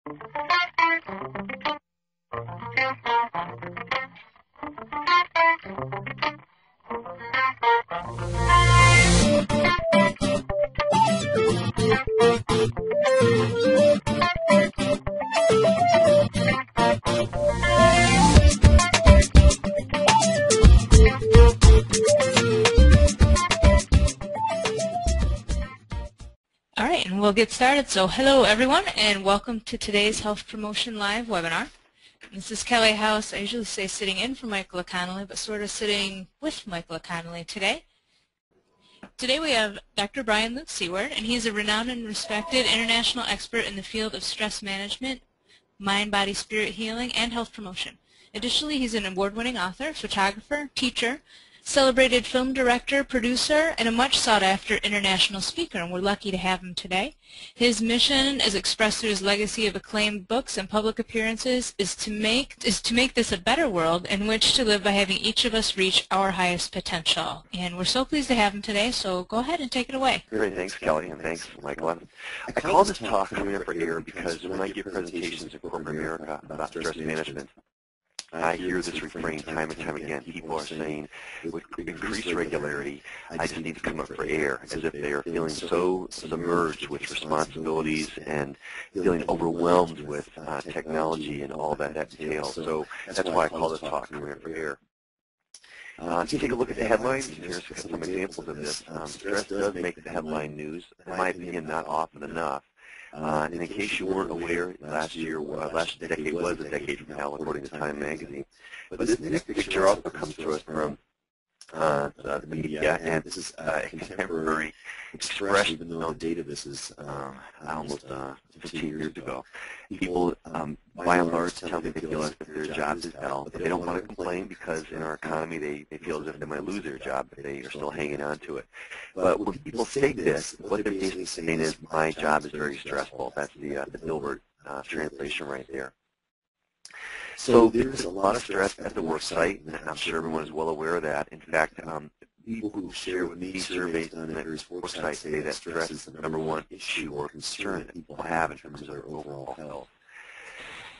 All right, and we'll get started. So hello everyone, and welcome to today's Health Promotion Live webinar. This is Kelly House. I usually say sitting in for Michael O'Connelly, but sort of sitting with Michael O'Connelly today. Today we have Dr. Brian Luke Seaward, and he's a renowned and respected international expert in the field of stress management, mind, body, spirit healing, and health promotion. Additionally, he's an award-winning author, photographer, teacher, celebrated film director, producer, and a much sought-after international speaker, and we're lucky to have him today. His mission, as expressed through his legacy of acclaimed books and public appearances, is to make this a better world in which to live by having each of us reach our highest potential. And we're so pleased to have him today, so go ahead and take it away. Great, thanks Kelly, and thanks Michael. I call this talk "Coming Up for Air" because when I give presentations in corporate America about stress management, I hear this refrain time and time again. People are saying, with increased regularity, I just need to come up for air, as if they are feeling so submerged with responsibilities and feeling overwhelmed with technology and all that entails. So that's why I call this talk "Coming Up for Air." If you take a look at the headlines, here's some examples of this. Stress does make the headline news, in my opinion, not often enough. And in case you weren't aware, last decade was a decade from now, according to Time magazine. But this next picture also comes to us from the media, and this is a contemporary expression, even though the date of this is almost 15 years ago. People, by and large, tell me they feel as if their job is hell, but they don't want to complain because in our economy they feel as if they might lose their job, but they are still hanging on to it. But when people say this, what they're basically saying is, my job is very stressful. That's the Seaward translation right there. So there's a lot of stress at the work site, and I'm sure everyone is well aware of that. In fact, people who share with me surveys on various work sites say that stress is the #1 issue or concern that people have in terms of their overall health.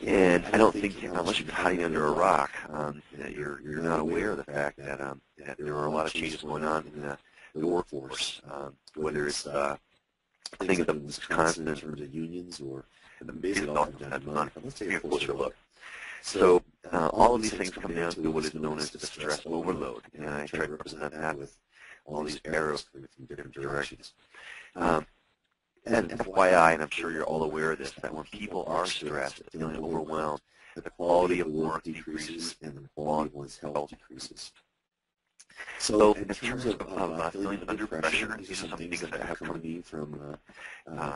And I don't think, unless you've been hiding under a rock, that you're not aware of the fact that there are a lot of changes going on in the workforce, whether it's things up in Wisconsin in terms of unions or basically all kinds of money. Let's take a closer look. So all of these things come down to what is known as the stress overload, and I try to represent that with all these arrows from different directions. And FYI, and I'm sure you're all aware of this, that when people are stressed, feeling overwhelmed, that the quality of work decreases and the quality of one's health decreases. So in terms of feeling under pressure, these are some things that have come to me from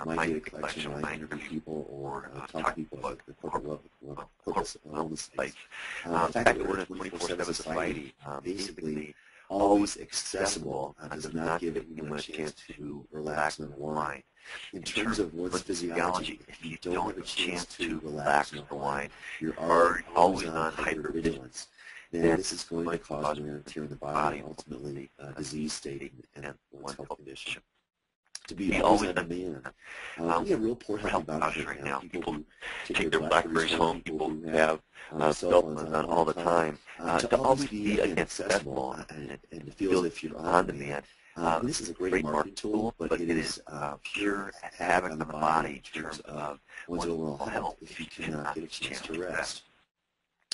my data collection when I interview people or talk to people at the corporate wellness sites. The fact that we're in a 24/7 society, basically always accessible, does not give you much chance to relax and unwind. In terms of one's physiology, if you don't have a chance to relax and unwind, you're always on hypervigilance. Then this is going to cause wear and tear in the body, ultimately disease state and one's health condition. To be always on demand. We have real poor health boundaries right now. People who take their BlackBerrys home, people who have cell phones on all the time. To always be accessible and to feel as if you're on demand. This is a great marketing tool, but it is pure havoc on the body in terms of one's overall health if you cannot get a chance to rest.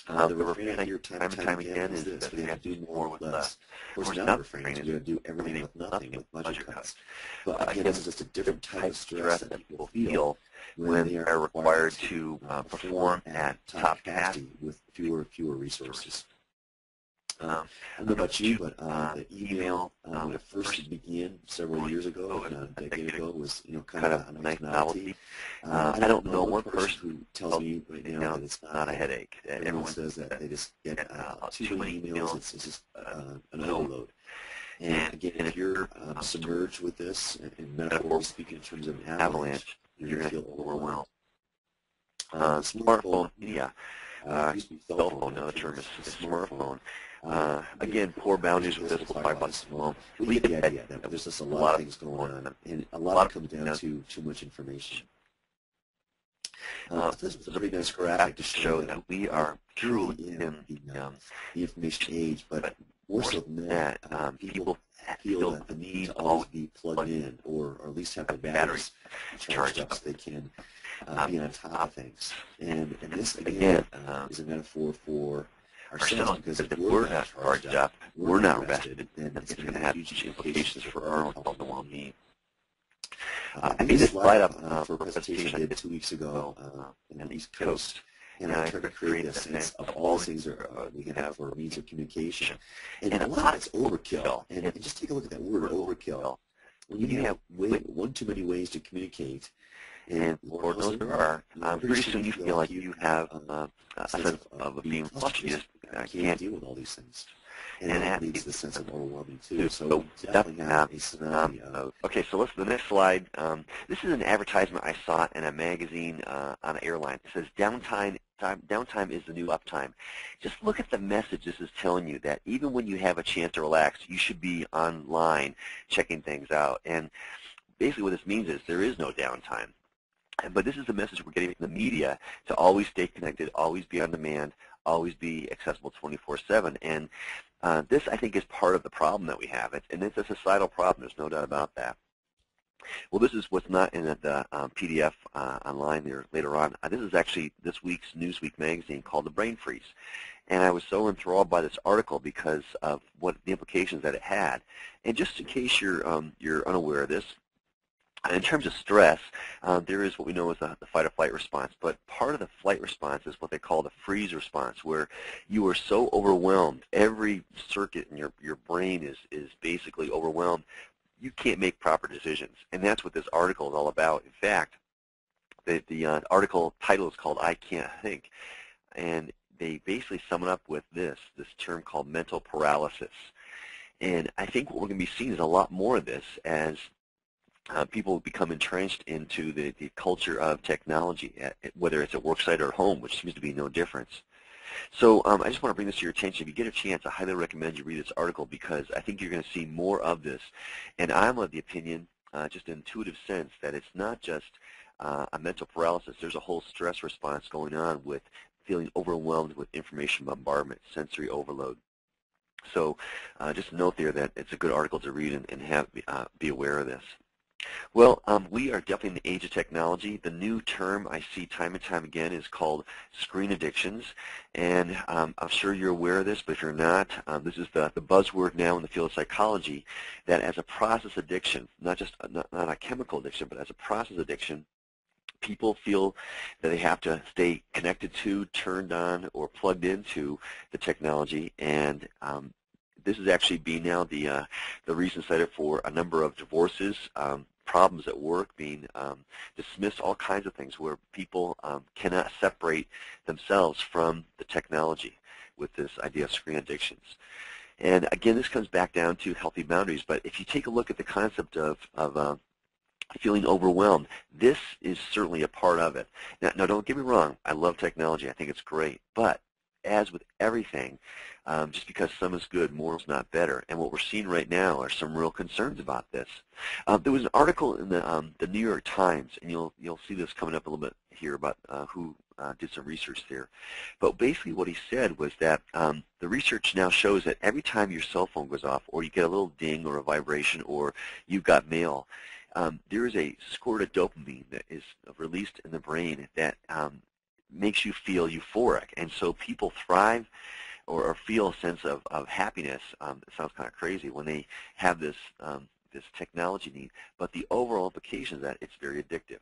The refrain I hear time and time again is that we have to do more with less. Of course, another refrain is we have to do everything with nothing with budget cuts. But again, it's just a different type of stress that people feel when they are required to perform at top capacity with fewer resources. I don't know about you, but the email when it first began several years ago, a decade ago, was kind of a nice novelty. I don't know one person who tells me right now that it's not a headache. Everyone says that they just get too many emails. It's just an overload. And again, if you're submerged with this, and metaphorically speaking in terms of an avalanche, you're going to feel overwhelmed. Smartphone, yeah. Used to be cell phone, now the term is smartphone. Again, poor boundaries with this will talk about small. We get the idea that there's just a lot of things going on, and a lot comes down to too much information. This was a pretty nice graphic to show that we are truly in the information age, but more so than that, people feel that the need to always be plugged in, or at least have their batteries charged up so they can be on top of things. And this, again, is a metaphor for ourselves, because if we're not charged up, we're not rested, then it's going to have huge implications for our own health and well-being. I made this slide up for a presentation I did 2 weeks ago on the East Coast, and I tried to create a sense of all the things that we can have for means of communication. And a lot of it's overkill. And just take a look at that word, overkill. When you have one too many ways to communicate, and Lord knows there are, pretty soon you feel like you have a sense of being flustered. You just can't deal with all these things. And that leads to the sense of overwhelming, too. So definitely have a tsunami of... Okay, so let's the next slide. This is an advertisement I saw in a magazine on an airline. It says, downtime is the new uptime. Just look at the message this is telling you, that even when you have a chance to relax, you should be online checking things out. And basically what this means is there is no downtime. But this is the message we're getting from the media, to always stay connected, always be on demand, always be accessible 24/7. And this, I think, is part of the problem that we have. And it's a societal problem. There's no doubt about that. Well, this is what's not in the PDF online there later on. This is actually this week's Newsweek magazine called The Brain Freeze. And I was so enthralled by this article because of what the implications that it had. And just in case you're unaware of this, in terms of stress, there is what we know as the fight-or-flight response, but part of the flight response is what they call the freeze response, where you are so overwhelmed, every circuit in your brain is basically overwhelmed, you can't make proper decisions. And that's what this article is all about. In fact, the article title is called I Can't Think, and they basically sum it up with this term called mental paralysis. And I think what we're going to be seeing is a lot more of this as people become entrenched into the culture of technology, whether it's at worksite or at home, which seems to be no difference. So I just want to bring this to your attention. If you get a chance, I highly recommend you read this article, because I think you're going to see more of this. And I'm of the opinion, just an intuitive sense, that it's not just a mental paralysis. There's a whole stress response going on with feeling overwhelmed with information bombardment, sensory overload. So just a note there that it's a good article to read and be aware of this. Well, we are definitely in the age of technology. The new term I see time and time again is called screen addictions. And I'm sure you're aware of this, but if you're not, this is the buzzword now in the field of psychology, that as a process addiction, not a chemical addiction, but as a process addiction, people feel that they have to stay connected to, turned on, or plugged into the technology. And this is actually being now the reason cited for a number of divorces, problems at work, being dismissed, all kinds of things where people cannot separate themselves from the technology with this idea of screen addictions. And again, this comes back down to healthy boundaries, but if you take a look at the concept of feeling overwhelmed, this is certainly a part of it. Now, don't get me wrong, I love technology, I think it's great, but as with everything, just because some is good, more is not better. And what we're seeing right now are some real concerns about this. There was an article in the New York Times, and you'll see this coming up a little bit here about who did some research there. But basically what he said was that the research now shows that every time your cell phone goes off, or you get a little ding or a vibration, or you've got mail, there is a squirt of dopamine that is released in the brain that makes you feel euphoric, and so people thrive or feel a sense of happiness. It sounds kind of crazy when they have this this technology need, but the overall implication is that it's very addictive.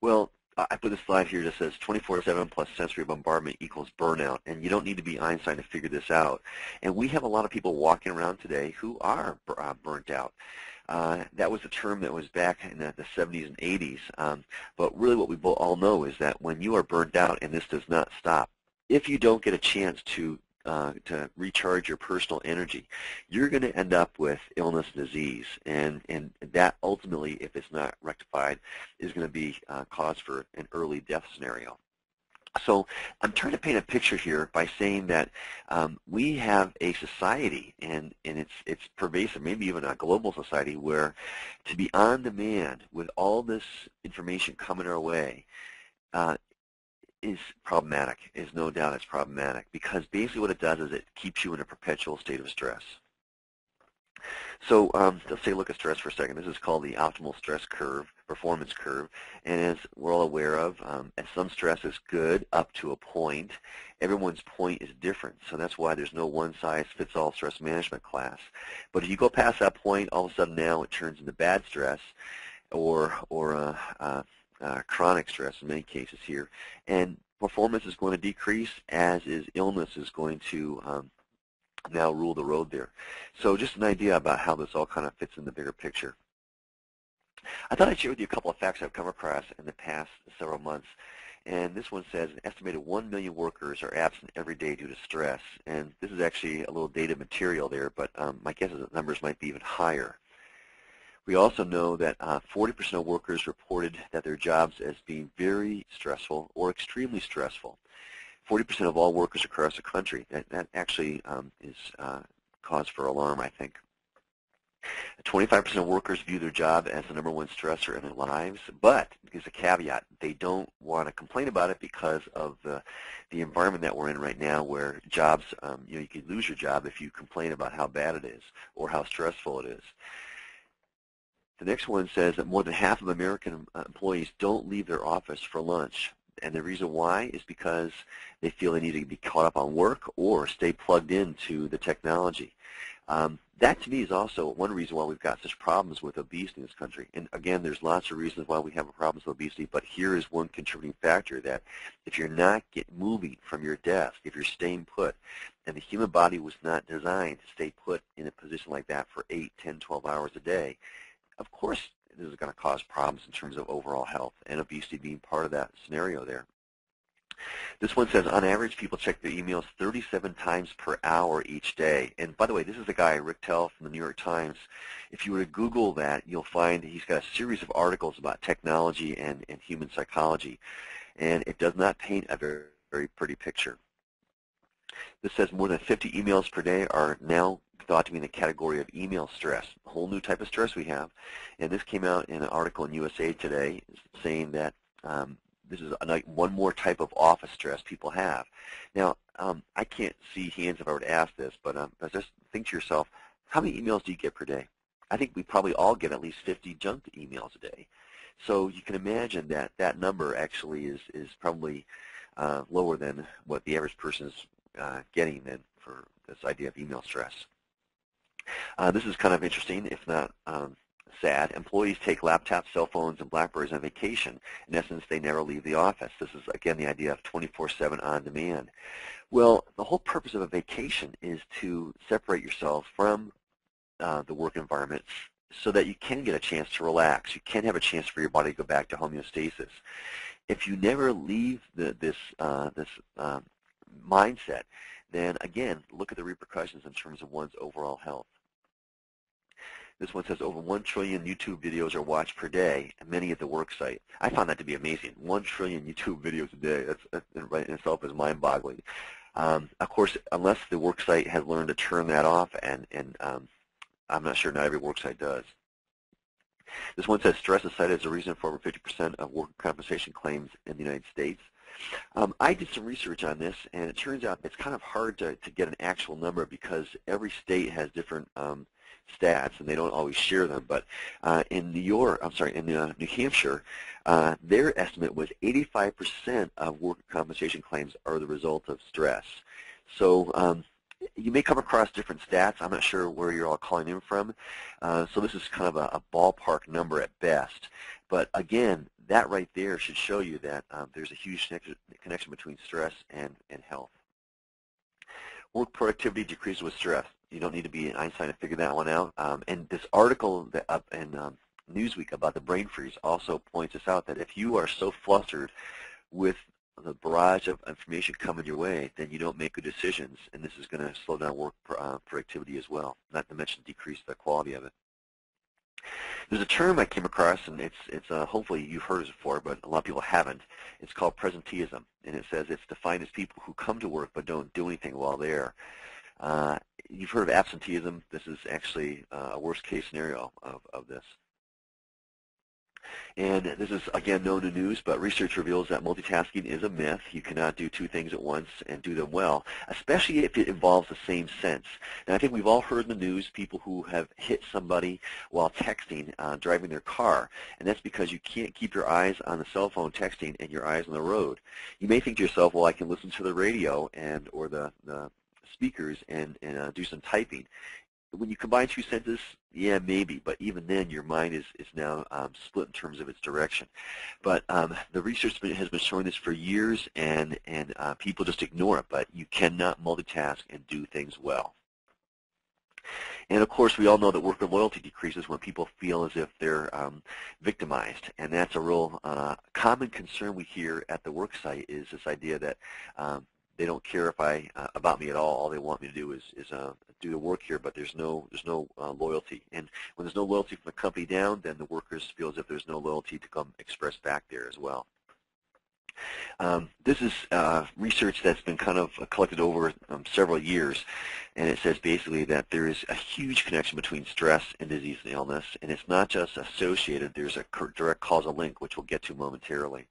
Well, I put a slide here that says 24/7 plus sensory bombardment equals burnout, and you don't need to be Einstein to figure this out. And we have a lot of people walking around today who are burnt out. That was a term that was back in the 70s and 80s, but really what we all know is that when you are burnt out, and this does not stop, if you don't get a chance to recharge your personal energy, you're going to end up with illness and disease, and that ultimately, if it's not rectified, is going to be cause for an early death scenario. So I'm trying to paint a picture here by saying that we have a society, and it's pervasive, maybe even a global society, where to be on demand with all this information coming our way uh, is problematic. Is no doubt it's problematic, because basically what it does is it keeps you in a perpetual state of stress. So let's take a look at stress for a second. This is called the optimal stress curve, performance curve, and as we're all aware of, some stress is good up to a point. Everyone's point is different, so that's why there's no one-size-fits-all stress management class. But if you go past that point, all of a sudden now it turns into bad stress or chronic stress in many cases here, and performance is going to decrease, as is illness is going to now rule the road there. So just an idea about how this all kind of fits in the bigger picture. I thought I'd share with you a couple of facts I've come across in the past several months. And this one says an estimated 1 million workers are absent every day due to stress. And this is actually a little dated material there, but my guess is that numbers might be even higher. We also know that 40% of workers reported that their jobs as being very stressful or extremely stressful. 40% of all workers across the country. That actually is cause for alarm, I think. 25% of workers view their job as the #1 stressor in their lives, but there's a caveat. They don't want to complain about it because of the environment that we're in right now, where jobs, you could lose your job if you complain about how bad it is or how stressful it is. The next one says that more than half of American employees don't leave their office for lunch. And the reason why is because they feel they need to be caught up on work or stay plugged into the technology. That, to me, is also one reason why we've got such problems with obesity in this country. And again, there's lots of reasons why we have problems with obesity, but here is one contributing factor, that if you're not moving from your desk, if you're staying put, and the human body was not designed to stay put in a position like that for 8, 10, 12 hours a day, of course this is going to cause problems in terms of overall health, and obesity being part of that scenario there. This one says, on average, people check their emails 37 times per hour each day. And by the way, this is the guy, Rick Tell from the New York Times. If you were to Google that, you'll find he's got a series of articles about technology and human psychology. And it does not paint a very, very pretty picture. This says more than 50 emails per day are now thought to be in the category of email stress, a whole new type of stress we have. And this came out in an article in USA Today saying that this is one more type of office stress people have. Now, I can't see hands if I were to ask this, but just think to yourself, how many emails do you get per day? I think we probably all get at least 50 junk emails a day. So you can imagine that that number actually is probably lower than what the average person is getting then for this idea of email stress. This is kind of interesting, if not sad. Employees take laptops, cell phones, and BlackBerries on vacation. In essence, they never leave the office. This is, again, the idea of 24/7 on demand. Well, the whole purpose of a vacation is to separate yourself from the work environment so that you can get a chance to relax. You can have a chance for your body to go back to homeostasis. If you never leave this mindset, then, again, look at the repercussions in terms of one's overall health. This one says over 1 trillion YouTube videos are watched per day, and many at the work site. I found that to be amazing. 1 trillion YouTube videos a day. That right in itself is mind-boggling. Of course, unless the work site has learned to turn that off, and I'm not sure not every work site does. This one says stress is cited as a reason for over 50% of work compensation claims in the United States. I did some research on this, and it turns out it's kind of hard to get an actual number because every state has different stats, and they don't always share them. But in New Hampshire, their estimate was 85% of work compensation claims are the result of stress. So you may come across different stats. I'm not sure where you're all calling in from. So this is kind of a ballpark number at best. But again, that right there should show you that there's a huge connection between stress and health. Work productivity decreases with stress. You don't need to be an Einstein to figure that one out. And this article up in Newsweek about the brain freeze also points us out that if you are so flustered with the barrage of information coming your way, then you don't make good decisions, and this is going to slow down work productivity as well, not to mention decrease the quality of it. There's a term I came across, and it's hopefully you've heard it before, but a lot of people haven't. It's called presenteeism, and it says it's defined as people who come to work but don't do anything while there. You've heard of absenteeism. This is actually a worst-case scenario of this. And this is, again, known to news, but research reveals that multitasking is a myth. You cannot do two things at once and do them well, especially if it involves the same sense. And I think we've all heard in the news people who have hit somebody while texting, driving their car. And that's because you can't keep your eyes on the cell phone texting and your eyes on the road. You may think to yourself, well, I can listen to the radio or the speakers and do some typing. When you combine two senses, yeah, maybe, but even then your mind is now split in terms of its direction. But the research has been showing this for years, and people just ignore it, but you cannot multitask and do things well. And of course, we all know that worker loyalty decreases when people feel as if they're victimized, and that's a real common concern we hear at the work site, is this idea that they don't care if about me at all. All they want me to do is do the work here, but there's no loyalty. And when there's no loyalty from the company down, then the workers feel as if there's no loyalty to come express back there as well. This is research that's been kind of collected over several years, and it says basically that there is a huge connection between stress and disease and illness, and it's not just associated. There's a direct causal link, which we'll get to momentarily.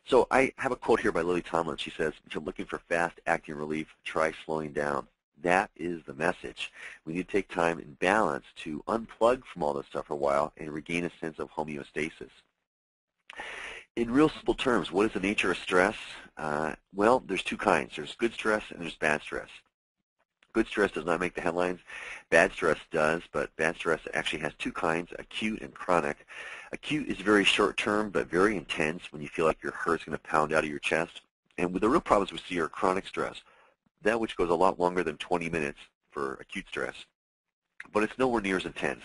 So I have a quote here by Lily Tomlin. She says, if you're looking for fast-acting relief, try slowing down. That is the message. We need to take time and balance to unplug from all this stuff for a while and regain a sense of homeostasis. In real simple terms, what is the nature of stress? Well, there's two kinds. There's good stress and there's bad stress. Good stress does not make the headlines. Bad stress does, but bad stress actually has two kinds, acute and chronic. Acute is very short-term but very intense when you feel like your heart's going to pound out of your chest. And with the real problems we see are chronic stress, that which goes a lot longer than 20 minutes for acute stress. But it's nowhere near as intense.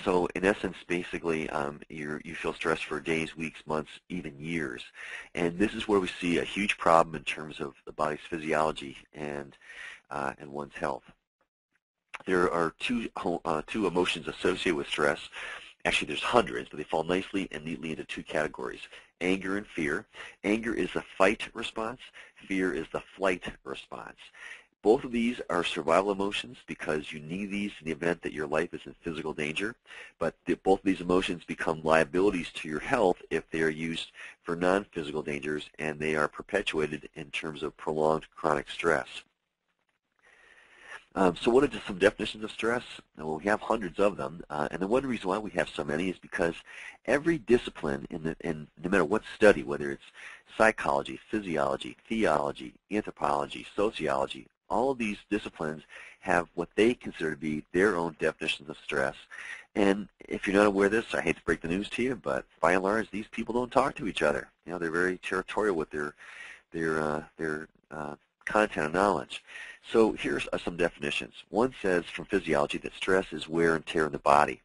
So in essence, basically, you feel stressed for days, weeks, months, even years. And this is where we see a huge problem in terms of the body's physiology and one's health. There are two emotions associated with stress. Actually, there's hundreds, but they fall nicely and neatly into two categories, anger and fear. Anger is the fight response. Fear is the flight response. Both of these are survival emotions because you need these in the event that your life is in physical danger, but both of these emotions become liabilities to your health if they are used for non-physical dangers, and they are perpetuated in terms of prolonged chronic stress. So what are just some definitions of stress? Well, we have hundreds of them, and the one reason why we have so many is because every discipline, in no matter what study, whether it's psychology, physiology, theology, anthropology, sociology, all of these disciplines have what they consider to be their own definitions of stress. And if you're not aware of this, I hate to break the news to you, but by and large, these people don't talk to each other. You know, they're very territorial with their content and knowledge. So here's some definitions. One says from physiology that stress is wear and tear in the body.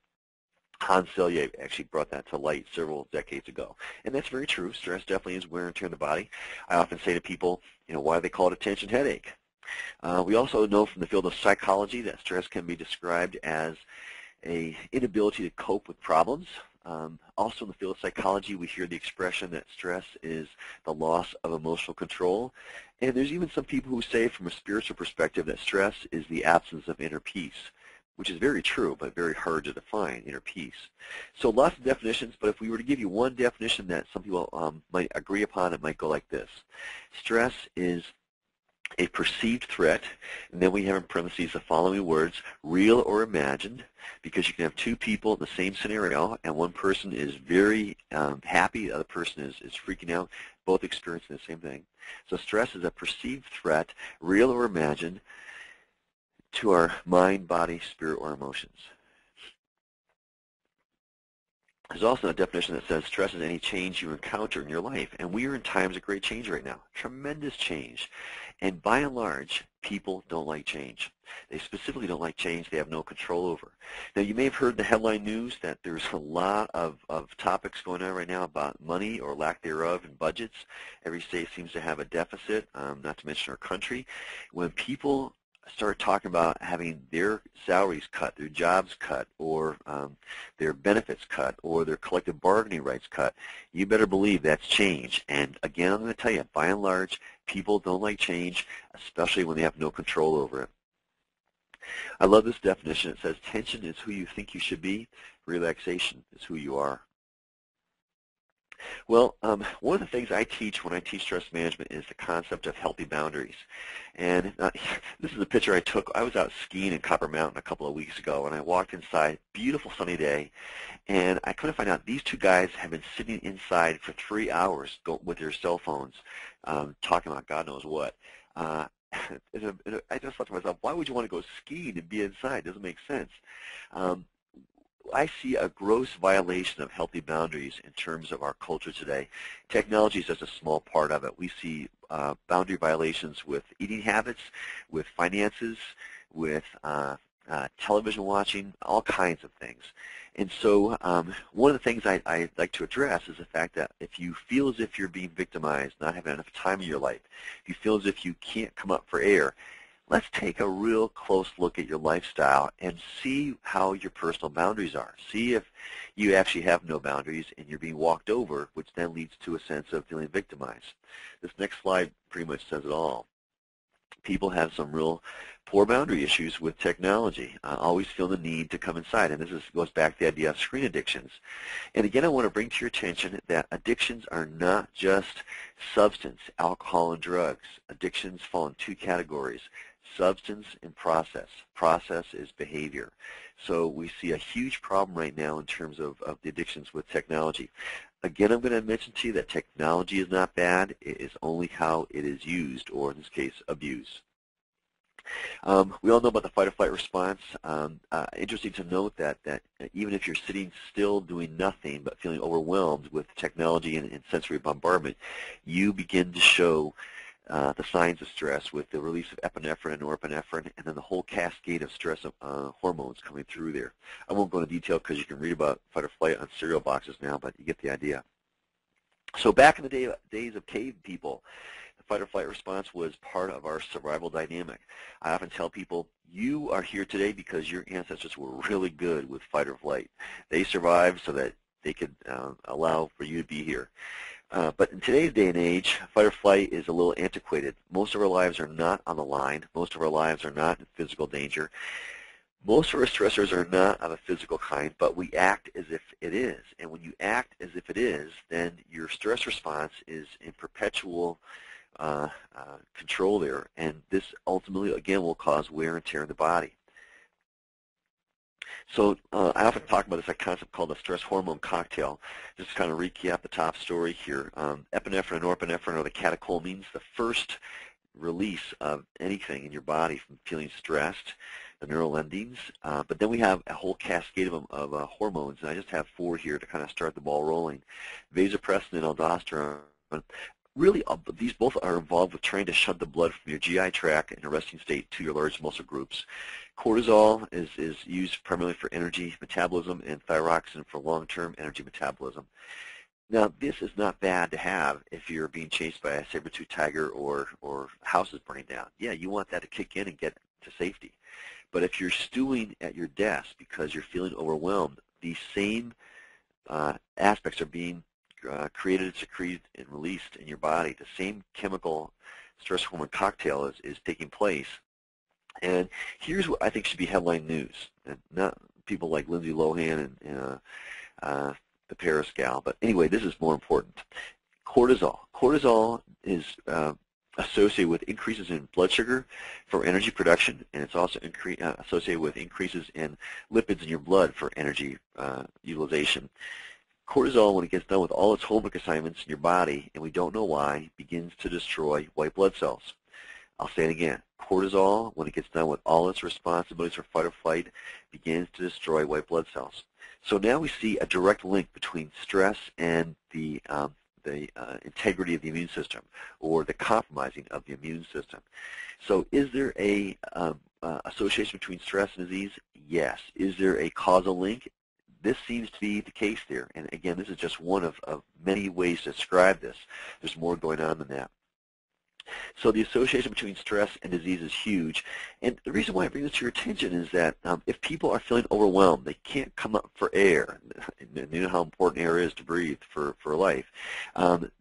Hans Selye actually brought that to light several decades ago. And that's very true. Stress definitely is wear and tear in the body. I often say to people, you know, why do they call it a tension headache? We also know from the field of psychology that stress can be described as an inability to cope with problems. Also in the field of psychology, we hear the expression that stress is the loss of emotional control. And there's even some people who say from a spiritual perspective that stress is the absence of inner peace, which is very true, but very hard to define, inner peace. So lots of definitions, but if we were to give you one definition that some people might agree upon, it might go like this. Stress is a perceived threat, and then we have in parentheses the following words, real or imagined, because you can have two people in the same scenario, and one person is very happy, the other person is freaking out, both experiencing the same thing. So stress is a perceived threat, real or imagined, to our mind, body, spirit, or emotions. There's also a definition that says stress is any change you encounter in your life. And we are in times of great change right now, tremendous change. And by and large, people don't like change. They specifically don't like change they have no control over. Now, you may have heard the headline news that there's a lot of topics going on right now about money or lack thereof in budgets. Every state seems to have a deficit, not to mention our country. When people start talking about having their salaries cut, their jobs cut, or their benefits cut, or their collective bargaining rights cut, you better believe that's change. And again, I'm going to tell you, by and large, people don't like change, especially when they have no control over it. I love this definition. It says, tension is who you think you should be. Relaxation is who you are. Well, one of the things I teach when I teach stress management is the concept of healthy boundaries. And this is a picture I took. I was out skiing in Copper Mountain a couple of weeks ago, and I walked inside, beautiful sunny day, and I couldn't find out these two guys have been sitting inside for 3 hours with their cell phones talking about God knows what. I just thought to myself, why would you want to go skiing and be inside? It doesn't make sense. I see a gross violation of healthy boundaries in terms of our culture today. Technology is just a small part of it. We see boundary violations with eating habits, with finances, with television watching, all kinds of things. And so one of the things I like to address is the fact that if you feel as if you're being victimized, not having enough time in your life, if you feel as if you can't come up for air, let's take a real close look at your lifestyle and see how your personal boundaries are. See if you actually have no boundaries and you're being walked over, which then leads to a sense of feeling victimized. This next slide pretty much says it all. People have some real poor boundary issues with technology, always feel the need to come inside. And this goes back to the idea of screen addictions. And again, I want to bring to your attention that addictions are not just substance, alcohol, and drugs. Addictions fall in two categories: substance and process. Process is behavior. So we see a huge problem right now in terms of the addictions with technology. Again, I'm going to mention to you that technology is not bad. It is only how it is used, or in this case, abused. We all know about the fight-or-flight response. Interesting to note that even if you're sitting still doing nothing but feeling overwhelmed with technology and sensory bombardment, you begin to show the signs of stress with the release of epinephrine and norepinephrine, and then the whole cascade of stress hormones coming through there. I won't go into detail because you can read about fight or flight on cereal boxes now, but you get the idea. So back in the days of cave people, the fight or flight response was part of our survival dynamic. I often tell people, you are here today because your ancestors were really good with fight or flight. They survived so that they could allow for you to be here. But in today's day and age, fight or flight is a little antiquated. Most of our lives are not on the line. Most of our lives are not in physical danger. Most of our stressors are not of a physical kind, but we act as if it is. And when you act as if it is, then your stress response is in perpetual control there. And this ultimately, again, will cause wear and tear in the body. So I often talk about this concept called the stress hormone cocktail. Just to kind of recap the top story here. Epinephrine and norepinephrine are the catecholamines, the first release of anything in your body from feeling stressed, the neural endings. But then we have a whole cascade of hormones, and I just have 4 here to kind of start the ball rolling. Vasopressin and aldosterone. Really, these both are involved with trying to shunt the blood from your GI tract in a resting state to your large muscle groups. Cortisol is used primarily for energy metabolism, and thyroxine for long-term energy metabolism. Now, this is not bad to have if you're being chased by a saber-tooth tiger or houses burning down. Yeah, you want that to kick in and get to safety. But if you're stewing at your desk because you're feeling overwhelmed, these same aspects are being created, secreted, and released in your body. The same chemical stress hormone cocktail is taking place. And here's what I think should be headline news, and not people like Lindsay Lohan and the Paris gal, but anyway, this is more important. Cortisol. Cortisol is associated with increases in blood sugar for energy production, and it's also associated with increases in lipids in your blood for energy utilization. Cortisol, when it gets done with all its homework assignments in your body, and we don't know why, begins to destroy white blood cells. I'll say it again. Cortisol, when it gets done with all its responsibilities for fight or flight, begins to destroy white blood cells. So now we see a direct link between stress and the integrity of the immune system, or the compromising of the immune system. So is there a association between stress and disease? Yes. Is there a causal link? This seems to be the case there. And again, this is just one of many ways to describe this. There's more going on than that. So the association between stress and disease is huge. And the reason why I bring this to your attention is that if people are feeling overwhelmed, they can't come up for air. And you know how important air is to breathe for life.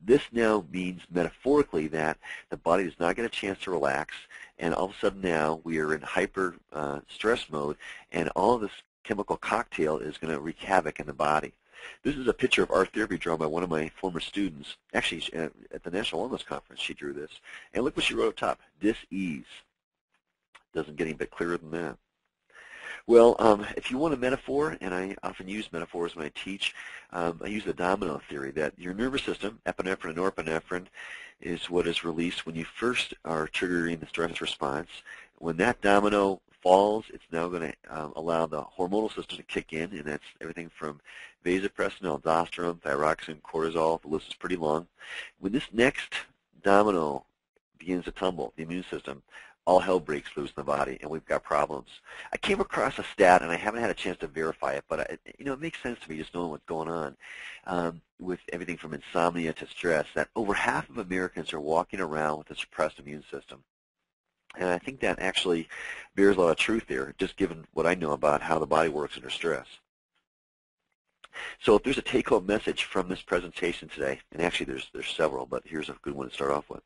This now means metaphorically that the body does not get a chance to relax, and all of a sudden now we are in hyper stress mode, and all of this chemical cocktail is going to wreak havoc in the body. This is a picture of art therapy drawn by one of my former students. Actually, at the National Wellness Conference, she drew this. And look what she wrote up top, dis-ease. Doesn't get any bit clearer than that. Well, if you want a metaphor, and I often use metaphors when I teach, I use the domino theory that your nervous system, epinephrine and norepinephrine, is what is released when you first are triggering the stress response. When that domino falls, it's now going to allow the hormonal system to kick in, and that's everything from vasopressin, aldosterone, thyroxine, cortisol. The list is pretty long. When this next domino begins to tumble, the immune system, all hell breaks loose in the body, and we've got problems. I came across a stat, and I haven't had a chance to verify it, but it makes sense to me just knowing what's going on with everything from insomnia to stress, that over half of Americans are walking around with a suppressed immune system. And I think that actually bears a lot of truth there, just given what I know about how the body works under stress. So if there's a take-home message from this presentation today, and actually there's several, but here's a good one to start off with.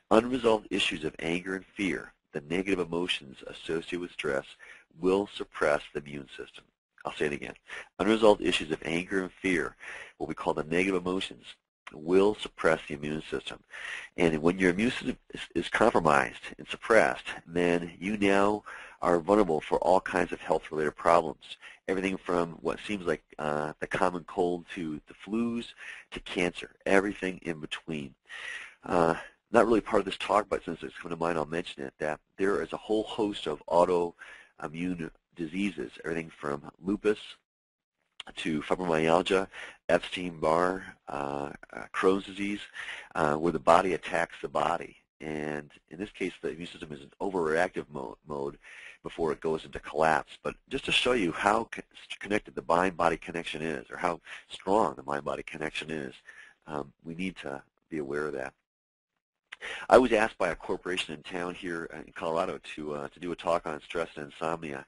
Unresolved issues of anger and fear, the negative emotions associated with stress, will suppress the immune system. I'll say it again. Unresolved issues of anger and fear, what we call the negative emotions, will suppress the immune system. And when your immune system is compromised and suppressed, then you now are vulnerable for all kinds of health-related problems. Everything from what seems like the common cold to the flus to cancer, everything in between. Not really part of this talk, but since it's come to mind, I'll mention it, that there is a whole host of autoimmune diseases, everything from lupus to fibromyalgia, Epstein-Barr, Crohn's disease, where the body attacks the body. And in this case, the immune system is in overreactive mode before it goes into collapse. But just to show you how connected the mind-body connection is, or how strong the mind-body connection is, we need to be aware of that. I was asked by a corporation in town here in Colorado to do a talk on stress and insomnia.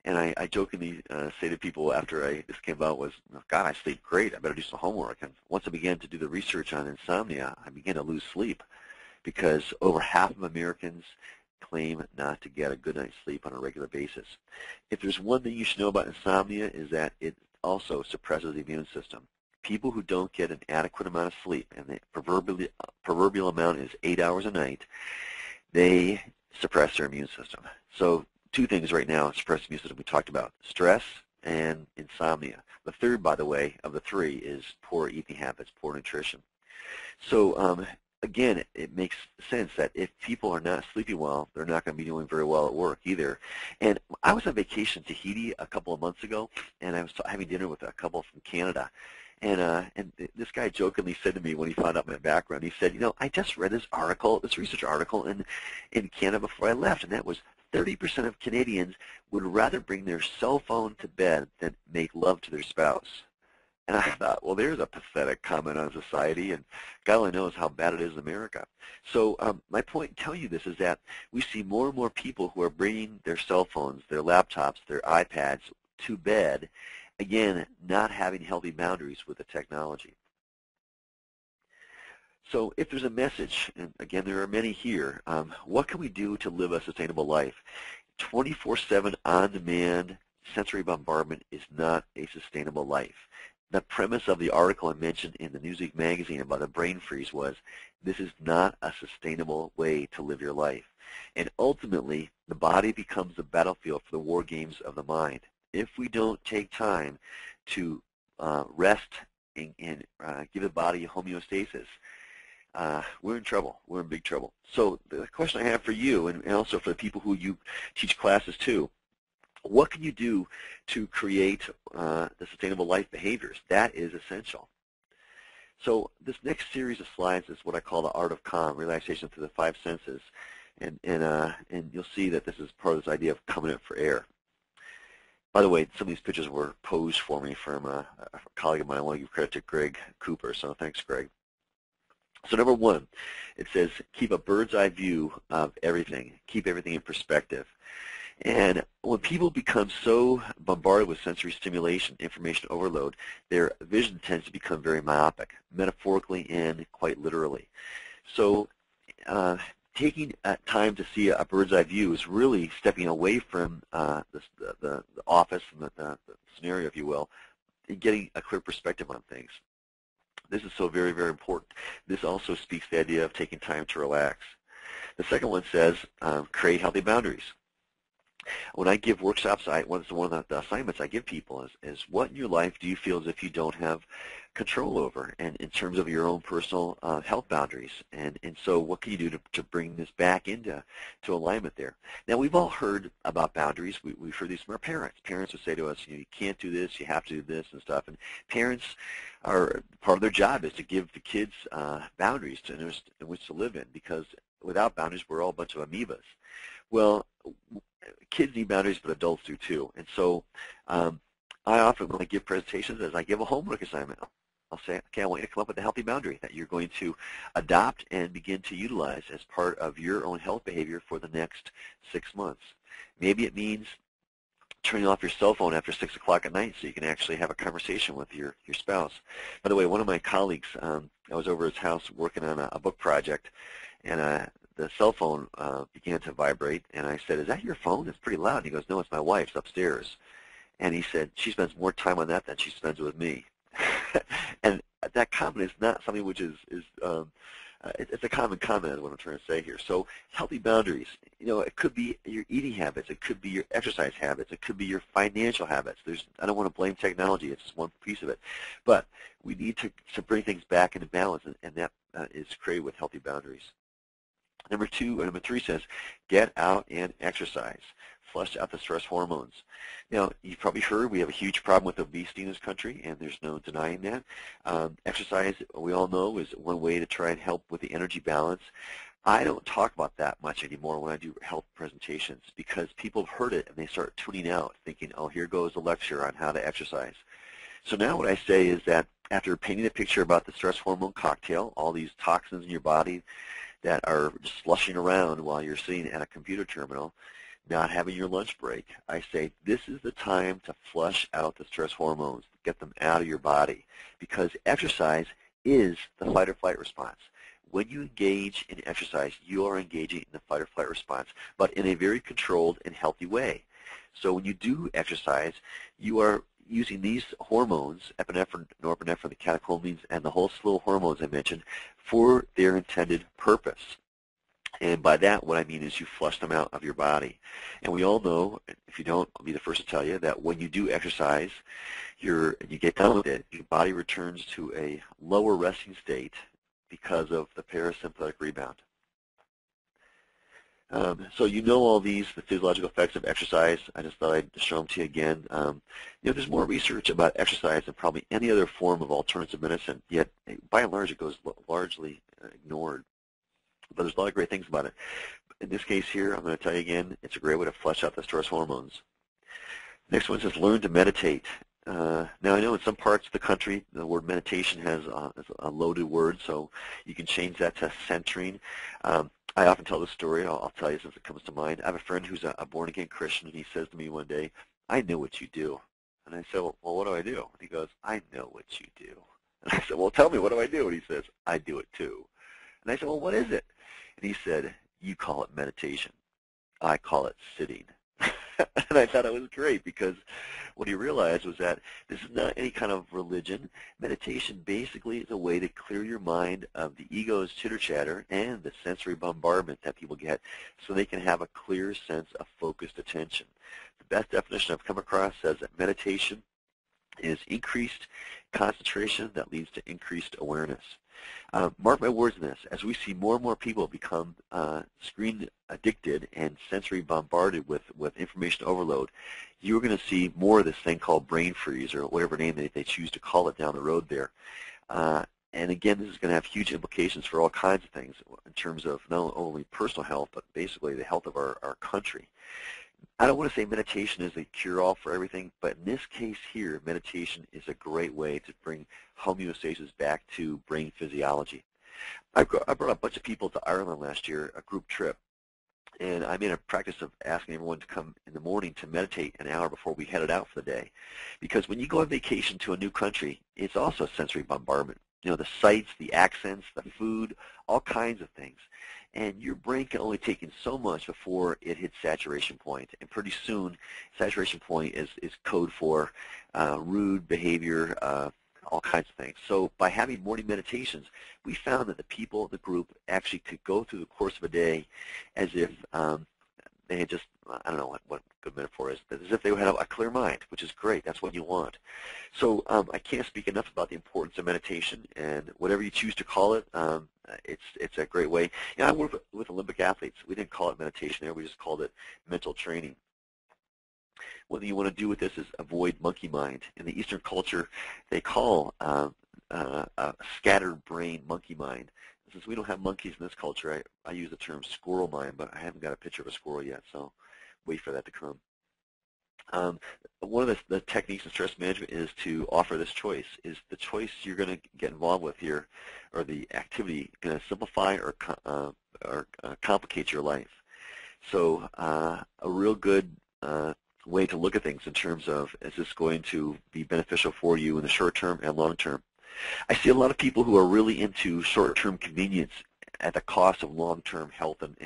And I jokingly say to people after this came out was, God, I sleep great. I better do some homework. And once I began to do the research on insomnia, I began to lose sleep because over half of Americans claim not to get a good night's sleep on a regular basis. If there's one thing you should know about insomnia is that it also suppresses the immune system. People who don't get an adequate amount of sleep, and the proverbial amount is 8 hours a night, they suppress their immune system. So two things right now suppress the immune system we talked about, stress and insomnia. The third, by the way, of the three is poor eating habits, poor nutrition. So again, it makes sense that if people are not sleeping well, they're not going to be doing very well at work either. And I was on vacation in Tahiti a couple of months ago, and I was having dinner with a couple from Canada. And this guy jokingly said to me when he found out my background, he said, I just read this article, this research article in Canada before I left, and that was 30% of Canadians would rather bring their cell phone to bed than make love to their spouse. And I thought, well, there's a pathetic comment on society, and God only knows how bad it is in America. So my point in telling you this is that we see more and more people who are bringing their cell phones, their laptops, their iPads to bed, again, not having healthy boundaries with the technology. So if there's a message, and again, there are many here, what can we do to live a sustainable life? 24/7 on-demand sensory bombardment is not a sustainable life. The premise of the article I mentioned in the Newsweek magazine about the brain freeze was, this is not a sustainable way to live your life. And ultimately, the body becomes the battlefield for the war games of the mind. If we don't take time to rest and give the body homeostasis, we're in trouble. We're in big trouble. So the question I have for you, and also for the people who you teach classes to, what can you do to create the sustainable life behaviors? That is essential. So this next series of slides is what I call the art of calm, relaxation through the five senses. And you'll see that this is part of this idea of coming up for air. By the way, some of these pictures were posed for me from a colleague of mine. I want to give credit to Greg Cooper, so thanks, Greg. So number one, it says keep a bird's eye view of everything. Keep everything in perspective. And when people become so bombarded with sensory stimulation, information overload, their vision tends to become very myopic, metaphorically and quite literally. So taking time to see a bird's eye view is really stepping away from the office and the scenario, if you will, and getting a clear perspective on things. This is so very, very important. This also speaks to the idea of taking time to relax. The second one says create healthy boundaries. When I give workshops, one of the assignments I give people is what in your life do you feel as if you don't have control over, and in terms of your own personal health boundaries, and so what can you do to bring this back into alignment there? Now, we've all heard about boundaries. We've heard these from our parents. Parents would say to us, you can't do this, you have to do this and stuff, and parents are, part of their job is to give the kids boundaries in which to live in, because without boundaries, we're all a bunch of amoebas. Well, kids need boundaries, but adults do too. And so I often, when I give presentations, as I give a homework assignment, I'll say, okay, I want you to come up with a healthy boundary that you're going to adopt and begin to utilize as part of your own health behavior for the next 6 months. Maybe it means turning off your cell phone after 6 o'clock at night so you can actually have a conversation with your spouse. By the way, one of my colleagues, I was over at his house working on a book project, and the cell phone began to vibrate, and I said, is that your phone? It's pretty loud. And he goes, no, it's my wife's upstairs. And he said, she spends more time on that than she spends with me. And that comment is not something which is it's a common comment is what I'm trying to say here. So healthy boundaries, it could be your eating habits, it could be your exercise habits, it could be your financial habits. I don't want to blame technology, it's just one piece of it. But we need to bring things back into balance, and that is created with healthy boundaries. Number three says, get out and exercise. Flush out the stress hormones. Now, you've probably heard we have a huge problem with obesity in this country, and there's no denying that. Exercise, we all know, is one way to try and help with the energy balance. I don't talk about that much anymore when I do health presentations, because people have heard it and they start tuning out, thinking, oh, here goes a lecture on how to exercise. So now what I say is that after painting a picture about the stress hormone cocktail, all these toxins in your body that are just slushing around while you're sitting at a computer terminal, not having your lunch break, I say this is the time to flush out the stress hormones, get them out of your body, because exercise is the fight or flight response. When you engage in exercise, you are engaging in the fight or flight response, but in a very controlled and healthy way. So when you do exercise, you are using these hormones, epinephrine, norepinephrine, the catecholamines, and the whole slew of hormones I mentioned, for their intended purpose. And by that, what I mean is you flush them out of your body. And we all know, if you don't, I'll be the first to tell you, that when you do exercise, you get done with it, your body returns to a lower resting state because of the parasympathetic rebound. So you know all these, the physiological effects of exercise. I just thought I'd show them to you again. There's more research about exercise than probably any other form of alternative medicine, yet by and large it goes largely ignored. But there's a lot of great things about it. In this case here, I'm going to tell you again, it's a great way to flush out the stress hormones. Next one says learn to meditate. Now I know in some parts of the country the word meditation has a loaded word, so you can change that to centering. I often tell this story, I'll tell you since it comes to mind. I have a friend who's a born-again Christian, and he says to me one day, I know what you do. And I said, well, what do I do? And he goes, I know what you do. And I said, well, tell me, what do I do? And he says, I do it too. And I said, well, what is it? And he said, you call it meditation. I call it sitting. And I thought it was great, because what he realized was that this is not any kind of religion. Meditation basically is a way to clear your mind of the ego's chitter-chatter and the sensory bombardment that people get, so they can have a clear sense of focused attention. The best definition I've come across says that meditation is increased concentration that leads to increased awareness. Mark my words in this, as we see more and more people become screen addicted and sensory bombarded with information overload, you're going to see more of this thing called brain freeze, or whatever name they choose to call it down the road there. And again, this is going to have huge implications for all kinds of things in terms of not only personal health, but basically the health of our country. I don't want to say meditation is a cure-all for everything, but in this case here, meditation is a great way to bring homeostasis back to brain physiology. I brought a bunch of people to Ireland last year, a group trip. And I made a practice of asking everyone to come in the morning to meditate an hour before we headed out for the day. Because when you go on vacation to a new country, it's also sensory bombardment. You know, the sights, the accents, the food, all kinds of things. And your brain can only take in so much before it hits saturation point. And pretty soon, saturation point is code for rude behavior, all kinds of things. So by having morning meditations, we found that the people of the group actually could go through the course of a day as if they had just, I don't know what good metaphor is, but as if they had a clear mind, which is great. That's what you want. So I can't speak enough about the importance of meditation, and whatever you choose to call it, it's a great way. You know, I work with Olympic athletes. We didn't call it meditation there. We just called it mental training. What you want to do with this is avoid monkey mind. In the Eastern culture, they call a scattered brain monkey mind. Since we don't have monkeys in this culture, I use the term squirrel mind, but I haven't got a picture of a squirrel yet, so wait for that to come. One of the techniques in stress management is to offer this choice. Is the choice you're going to get involved with here, or the activity, going to simplify or complicate your life? So a real good way to look at things in terms of, is this going to be beneficial for you in the short term and long term? I see a lot of people who are really into short-term convenience at the cost of long-term health and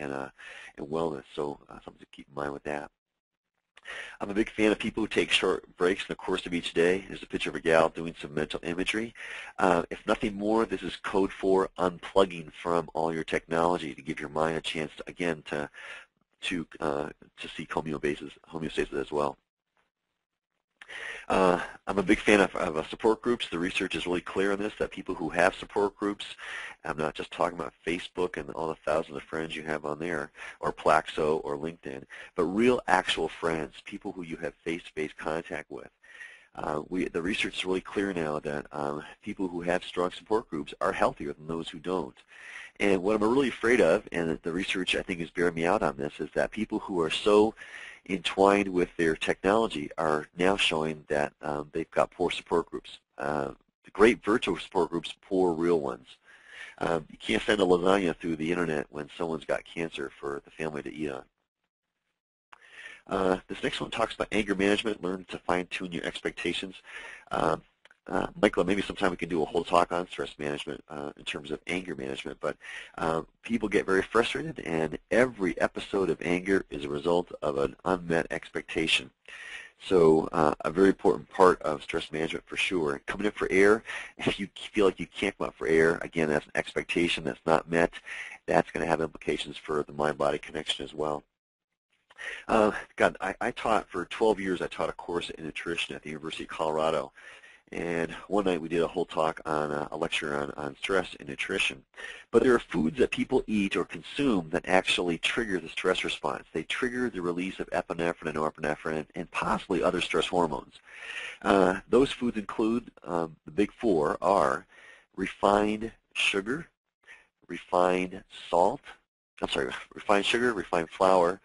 wellness, so something to keep in mind with that. I'm a big fan of people who take short breaks in the course of each day. There's a picture of a gal doing some mental imagery. If nothing more, this is code for unplugging from all your technology to give your mind a chance, again, to seek homeostasis as well. I'm a big fan of support groups. The research is really clear on this, that people who have support groups, I'm not just talking about Facebook and all the thousands of friends you have on there, or Plaxo or LinkedIn, but real actual friends, people who you have face-to-face contact with. The research is really clear now that people who have strong support groups are healthier than those who don't. And what I'm really afraid of, and the research I think is bearing me out on this, is that people who are so entwined with their technology are now showing that they've got poor support groups. Great virtual support groups, poor real ones. You can't send a lasagna through the internet when someone's got cancer for the family to eat on. This next one talks about anger management, learn to fine-tune your expectations. Michael, maybe sometime we can do a whole talk on stress management in terms of anger management, but people get very frustrated, and every episode of anger is a result of an unmet expectation. So a very important part of stress management for sure. Coming up for air, if you feel like you can't come up for air, again, that's an expectation that's not met. That's going to have implications for the mind-body connection as well. I taught for 12 years, I taught a course in nutrition at the University of Colorado. And one night we did a whole talk on a lecture on stress and nutrition. But there are foods that people eat or consume that actually trigger the stress response. They trigger the release of epinephrine and norepinephrine and possibly other stress hormones. Those foods include, the big four are refined sugar, refined sugar, refined flour,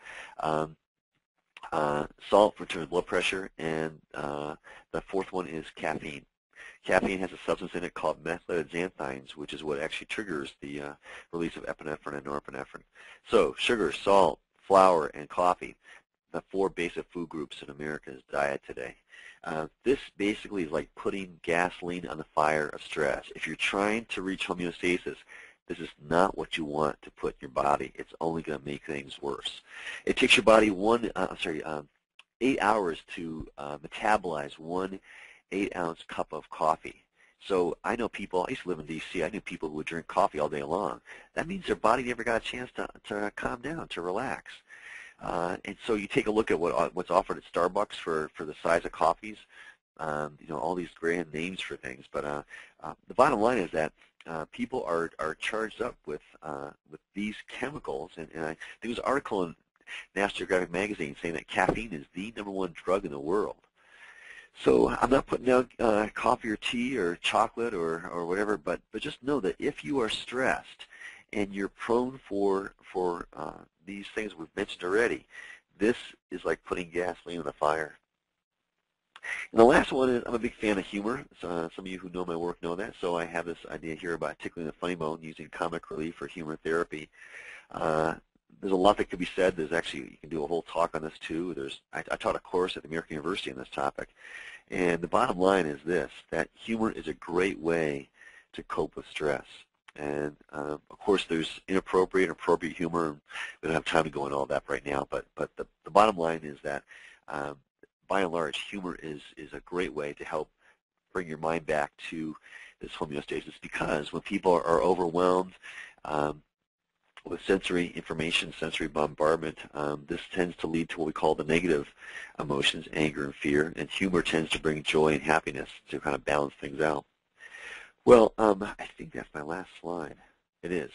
salt for turning blood pressure, and the fourth one is caffeine. Caffeine has a substance in it called methylated xanthines, which is what actually triggers the release of epinephrine and norepinephrine. So sugar, salt, flour, and coffee, the four basic food groups in America's diet today. This basically is like putting gasoline on the fire of stress. If you're trying to reach homeostasis, this is not what you want to put in your body. It's only going to make things worse. It takes your body 8 hours to metabolize 1 8-ounce cup of coffee. So I know people, I used to live in D.C., I knew people who would drink coffee all day long. That means their body never got a chance to calm down, to relax. And so you take a look at what's offered at Starbucks for the size of coffees, all these grand names for things. But the bottom line is that people are charged up with these chemicals, and I think there's an article in National Geographic magazine saying that caffeine is the #1 drug in the world. So I'm not putting down coffee or tea or chocolate or whatever, but just know that if you are stressed and you're prone for these things we've mentioned already, this is like putting gasoline on the fire. And the last one is I'm a big fan of humor. So, some of you who know my work know that. So I have this idea here about tickling the funny bone using comic relief or humor therapy. There's a lot that could be said. There's actually, you can do a whole talk on this too. I taught a course at the American University on this topic. And the bottom line is this, that humor is a great way to cope with stress. And of course there's inappropriate and appropriate humor. We don't have time to go into all that right now, but the bottom line is that by and large, humor is a great way to help bring your mind back to this homeostasis, because when people are overwhelmed with sensory information, sensory bombardment, this tends to lead to what we call the negative emotions, anger and fear, and humor tends to bring joy and happiness to kind of balance things out. Well, I think that's my last slide. It is.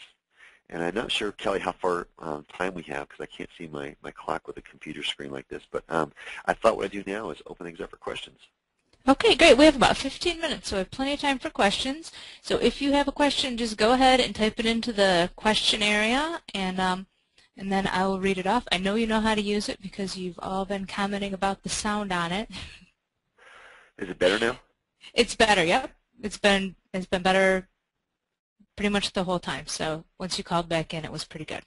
And I'm not sure, Kelly, how far time we have, because I can't see my clock with a computer screen like this. But I thought what I'd do now is open things up for questions. Okay, great. We have about 15 minutes, so we have plenty of time for questions. So if you have a question, just go ahead and type it into the question area, and then I will read it off. I know you know how to use it because you've all been commenting about the sound on it. Is it better now? It's better, yep. It's been better pretty much the whole time. So once you called back in, it was pretty good.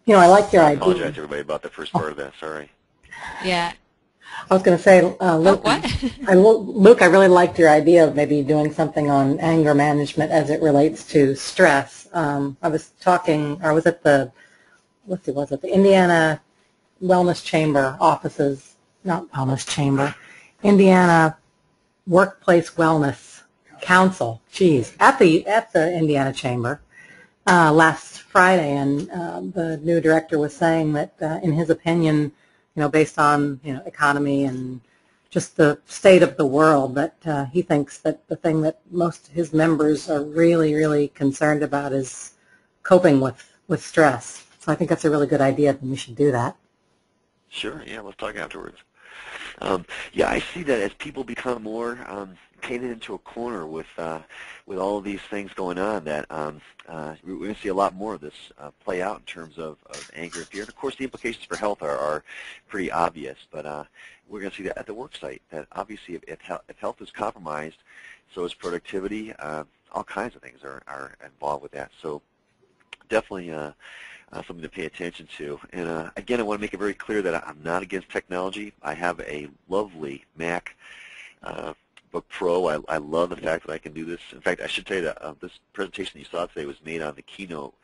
You know, I like your idea. I apologize, everybody, about the first part of that. Sorry. Yeah. I was going to say, Luke, Luke, I really liked your idea of maybe doing something on anger management as it relates to stress. I was at the, let's see, was it the Indiana Wellness Chamber offices, not Wellness Chamber, Indiana Workplace Wellness Council, at the Indiana Chamber last Friday, and the new director was saying that in his opinion, based on economy and just the state of the world, that he thinks that the thing that most of his members are really, really concerned about is coping with stress. So I think that's a really good idea, and we should do that. Sure, yeah, let's talk afterwards. Yeah, I see that as people become more painted into a corner with all of these things going on, that we're going to see a lot more of this play out in terms of anger and fear. And of course, the implications for health are pretty obvious, but we're going to see that at the work site, that obviously if health is compromised, so is productivity. All kinds of things are involved with that. So definitely something to pay attention to. And again, I want to make it very clear that I'm not against technology. I have a lovely Mac Book Pro. I love the fact that I can do this. In fact, I should tell you that this presentation you saw today was made on the Keynote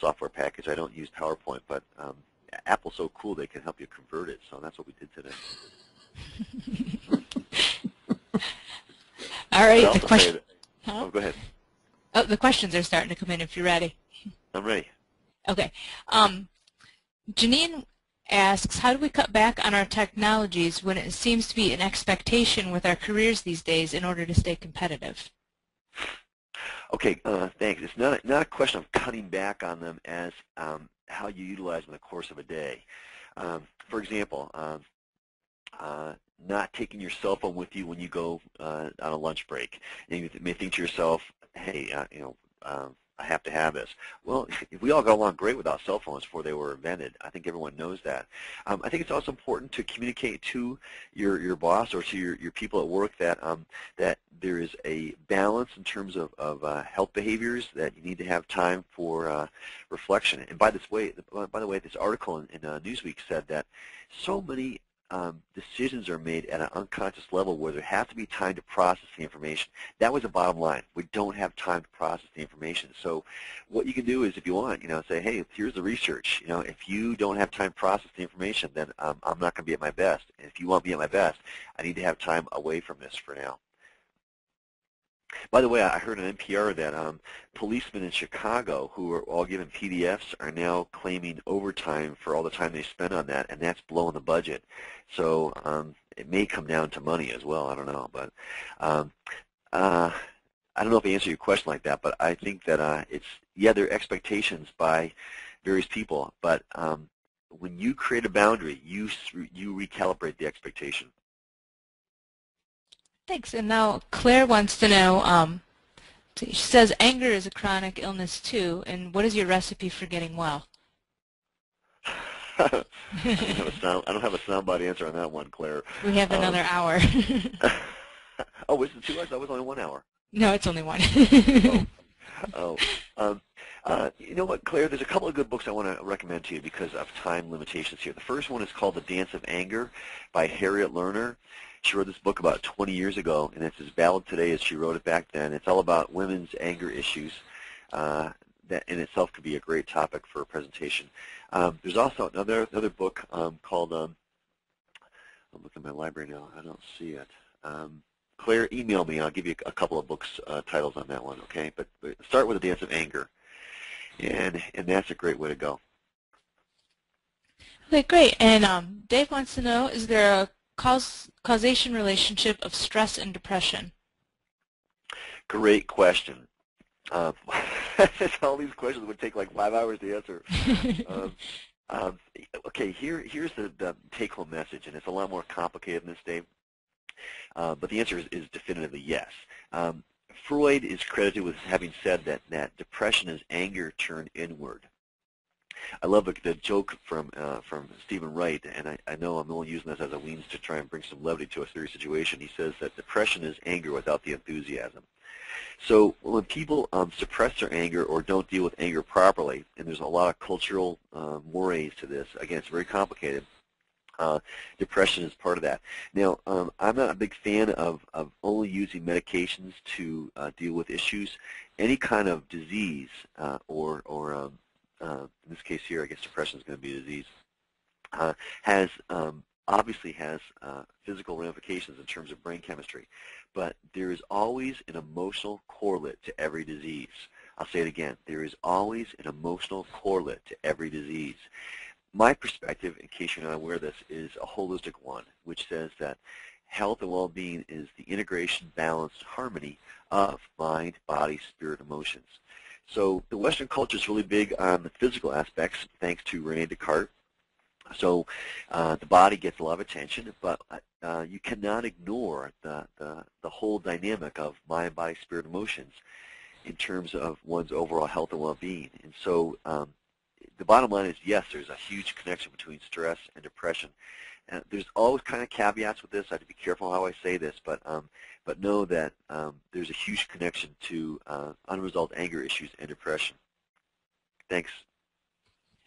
software package. I don't use PowerPoint, but Apple's so cool they can help you convert it, so that's what we did today. All right, the question. Oh, go ahead. Oh, the questions are starting to come in if you're ready. I'm ready. Okay. Janine asks, how do we cut back on our technologies when it seems to be an expectation with our careers these days in order to stay competitive? Okay, thanks. It's not a question of cutting back on them as how you utilize them in the course of a day. For example, not taking your cell phone with you when you go on a lunch break. And you may think to yourself, hey, I have to have this. Well, we all got along great without cell phones before they were invented. I think everyone knows that. I think it's also important to communicate to your boss or to your people at work that that there is a balance in terms of health behaviors, that you need to have time for reflection. And by the way, this article in Newsweek said that so many decisions are made at an unconscious level where there has to be time to process the information. That was the bottom line. We don't have time to process the information. So what you can do is, if you want, say, hey, here's the research. If you don't have time to process the information, then I'm not going to be at my best. And if you want to be at my best, I need to have time away from this for now. By the way, I heard on NPR that policemen in Chicago who are all given PDFs are now claiming overtime for all the time they spend on that, and that's blowing the budget. So it may come down to money as well. I don't know, but I don't know if I answer your question like that. But I think that there are expectations by various people, but when you create a boundary, you recalibrate the expectation. Thanks. And now Claire wants to know, she says anger is a chronic illness too, and what is your recipe for getting well? I don't have a soundbite answer on that one, Claire. We have another hour. Oh, is it 2 hours? That was only 1 hour. No, it's only one. You know what, Claire? There's a couple of good books I want to recommend to you because of time limitations here. The first one is called The Dance of Anger by Harriet Lerner. She wrote this book about 20 years ago, and it's as valid today as she wrote it back then. It's all about women's anger issues. That in itself could be a great topic for a presentation. There's also another book called, I'm looking at my library now. I don't see it. Claire, email me. I'll give you a couple of books titles on that one, okay? But start with The Dance of Anger, and that's a great way to go. Okay, great. And Dave wants to know, is there a causation relationship of stress and depression? Great question. All these questions would take like 5 hours to answer. Okay, here's the take-home message, and it's a lot more complicated than this, Dave. But the answer is definitively yes. Freud is credited with having said that depression is anger turned inward. I love the joke from Stephen Wright, and I know I'm only using this as a means to try and bring some levity to a serious situation. He says that depression is anger without the enthusiasm. So when people suppress their anger or don't deal with anger properly, and there's a lot of cultural mores to this, again, it's very complicated, depression is part of that. Now, I'm not a big fan of only using medications to deal with issues. Any kind of disease or in this case here, I guess depression is going to be a disease, obviously has physical ramifications in terms of brain chemistry, but there is always an emotional correlate to every disease. I'll say it again, there is always an emotional correlate to every disease. My perspective, in case you're not aware of this, is a holistic one, which says that health and well-being is the integration, balanced harmony of mind, body, spirit, emotions. So the Western culture is really big on the physical aspects, thanks to Rene Descartes. So the body gets a lot of attention, but you cannot ignore the whole dynamic of mind, body, spirit, emotions in terms of one's overall health and well-being. And so the bottom line is, yes, there's a huge connection between stress and depression. There's always kind of caveats with this. I have to be careful how I say this, but know that there's a huge connection to unresolved anger issues and depression. Thanks.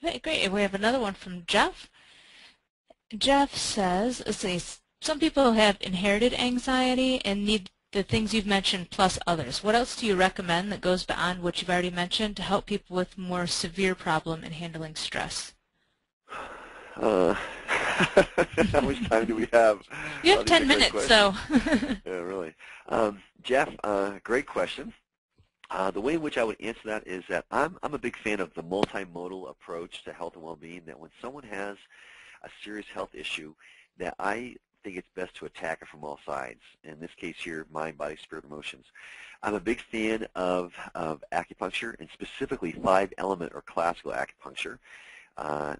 Okay, great. And we have another one from Jeff. Jeff says, let's see, some people have inherited anxiety and need the things you've mentioned plus others. What else do you recommend that goes beyond what you've already mentioned to help people with more severe problem in handling stress? How much time do we have? You have 10 minutes, so. Yeah, really. Jeff, great question. The way in which I would answer that is that I'm a big fan of the multimodal approach to health and well-being, that when someone has a serious health issue, that I think it's best to attack it from all sides. In this case here, mind, body, spirit, emotions. I'm a big fan of acupuncture, and specifically 5-element or classical acupuncture.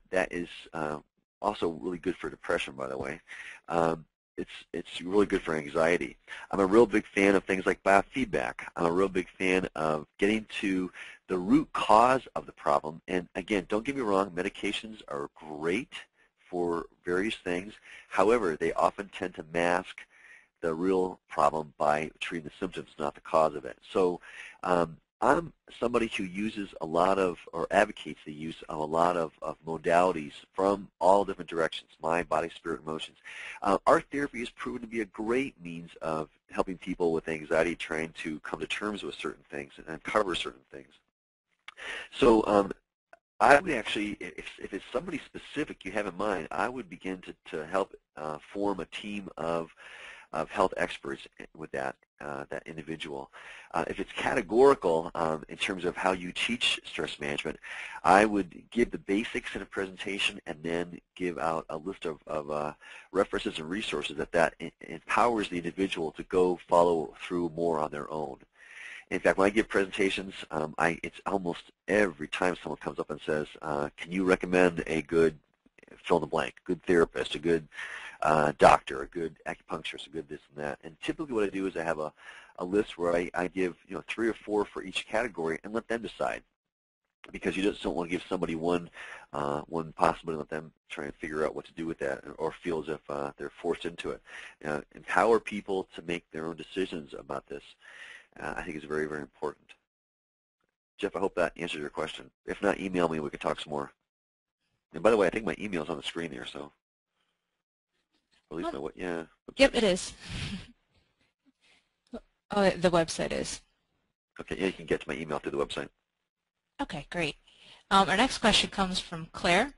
That is also really good for depression, by the way. It's really good for anxiety. I'm a real big fan of things like biofeedback. I'm a real big fan of getting to the root cause of the problem. And again, don't get me wrong, medications are great for various things. However, they often tend to mask the real problem by treating the symptoms, not the cause of it. So I'm somebody who uses a lot of, or advocates the use of a lot of modalities from all different directions, mind, body, spirit, emotions. Art therapy has proven to be a great means of helping people with anxiety trying to come to terms with certain things and uncover certain things. So I would actually, if it's somebody specific you have in mind, I would begin to help form a team of health experts with that individual. If it's categorical in terms of how you teach stress management, I would give the basics in a presentation and then give out a list of references and resources that empowers the individual to go follow through more on their own. In fact, when I give presentations, it's almost every time someone comes up and says, can you recommend a good fill in the blank, good therapist, a good doctor, a good acupuncturist, a good this and that. And typically what I do is I have a list where I give 3 or 4 for each category and let them decide. because you just don't want to give somebody one possibility and let them try and figure out what to do with that or feel as if they're forced into it. Empower people to make their own decisions about this. I think is very, very important. Jeff, I hope that answers your question. If not, email me. We can talk some more. And by the way, I think my email is on the screen there, so at least my yeah. Yep, it is. Oh, the website is. Okay, yeah, you can get to my email through the website. Okay, great. Our next question comes from Claire.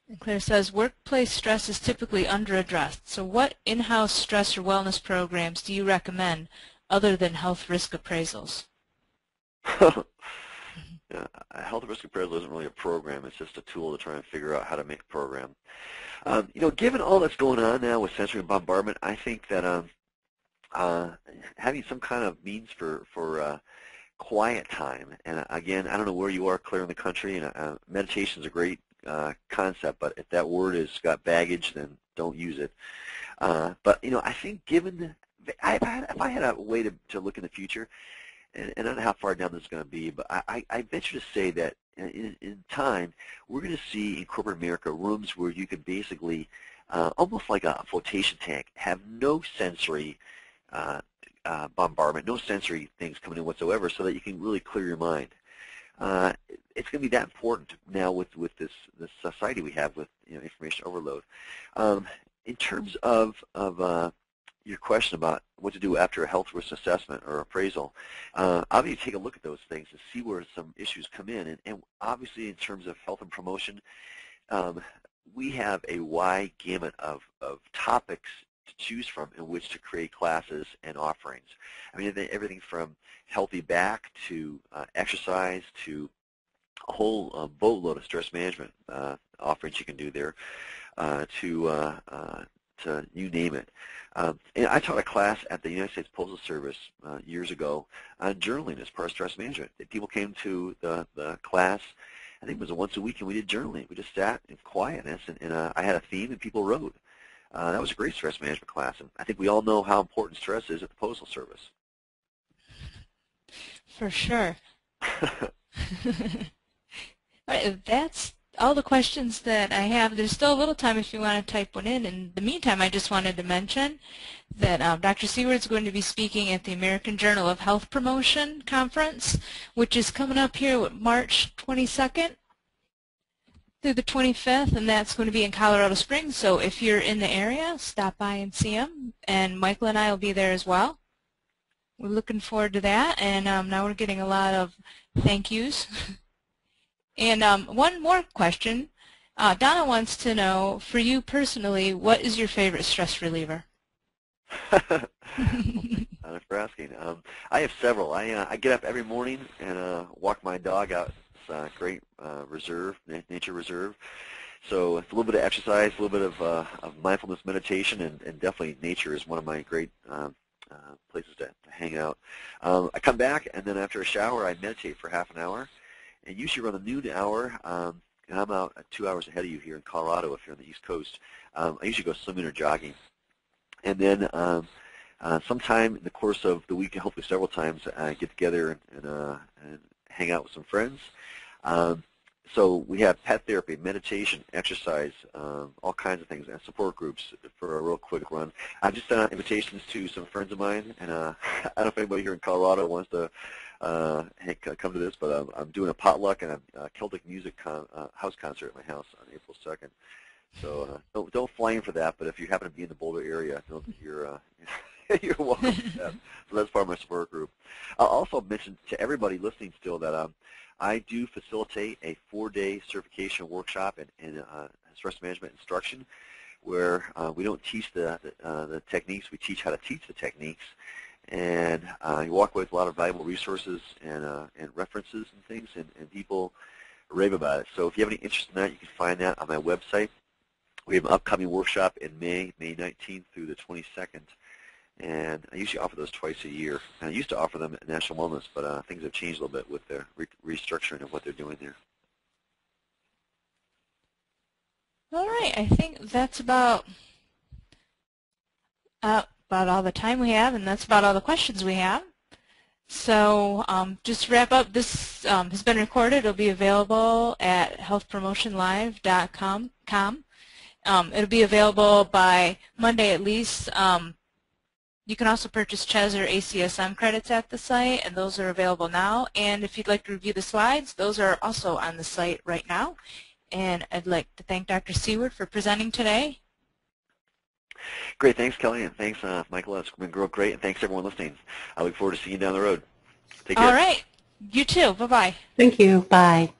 And Claire says, workplace stress is typically underaddressed. So what in-house stress or wellness programs do you recommend other than health risk appraisals? Yeah, a health risk appraisal isn't really a program. It's just a tool to try and figure out how to make a program. Given all that's going on now with sensory bombardment, I think that having some kind of means for quiet time, and again, I don't know where you are, Claire, in the country, and meditation is a great concept, but if that word has got baggage, then don't use it. But I think given if I had a way to look in the future, and I don't know how far down this is going to be, but I venture to say that in time, we're going to see in corporate America rooms where you could basically, almost like a flotation tank, have no sensory bombardment, no sensory things coming in whatsoever, so that you can really clear your mind. It's going to be that important now with this society we have with information overload. In terms of your question about what to do after a health risk assessment or appraisal, obviously take a look at those things and see where some issues come in. And obviously in terms of health and promotion, we have a wide gamut of topics to choose from in which to create classes and offerings. I mean, everything from healthy back to exercise to a whole boatload of stress management offerings you can do there to you name it. And I taught a class at the United States Postal Service years ago on journaling as part of stress management. People came to the class, I think it was once a week, and we did journaling. We just sat in quietness, and I had a theme, and people wrote. That was a great stress management class, and I think we all know how important stress is at the Postal Service. For sure. All right, that's all the questions that I have. There's still a little time if you want to type one in. In the meantime, I just wanted to mention that Dr. Seaward is going to be speaking at the American Journal of Health Promotion Conference, which is coming up here March 22nd through the 25th, and that's going to be in Colorado Springs. So if you're in the area, stop by and see him. And Michael and I will be there as well. We're looking forward to that, and now we're getting a lot of thank yous. And one more question. Donna wants to know, for you personally, what is your favorite stress reliever? Well, thanks for asking. I have several. I get up every morning and walk my dog out. It's a great reserve, nature reserve. So it's a little bit of exercise, a little bit of mindfulness meditation, and definitely nature is one of my great places to hang out. I come back, and then after a shower, I meditate for half an hour. And usually around the noon hour, and I'm out 2 hours ahead of you here in Colorado if you're on the East Coast, I usually go swimming or jogging. And then sometime in the course of the week, hopefully several times, I get together and hang out with some friends. So we have pet therapy, meditation, exercise, all kinds of things, and support groups for a real quick run. I've just sent out invitations to some friends of mine, and I don't know if anybody here in Colorado wants to come to this, but I'm doing a potluck and a Celtic music house concert at my house on April 2nd. So don't fly in for that, but if you happen to be in the Boulder area, you're you're welcome to that. So that's part of my support group. I'll also mention to everybody listening still that I do facilitate a 4-day certification workshop in stress management instruction, where we don't teach the techniques, we teach how to teach the techniques. And you walk away with a lot of valuable resources and references and things, and people rave about it. So if you have any interest in that, you can find that on my website. We have an upcoming workshop in May 19th through the 22nd, and I usually offer those twice a year. And I used to offer them at National Wellness, but things have changed a little bit with the restructuring of what they're doing there. All right, I think that's about all the time we have, and that's about all the questions we have. So just to wrap up, this has been recorded. It'll be available at healthpromotionlive.com. It'll be available by Monday at least. You can also purchase CHES or ACSM credits at the site, and those are available now. And if you'd like to review the slides, those are also on the site right now. And I'd like to thank Dr. Seaward for presenting today. Great, thanks Kelly, and thanks Michael. It's been real great, and thanks everyone listening. I look forward to seeing you down the road. Take care. All right, you too. Bye-bye. Thank you. Bye.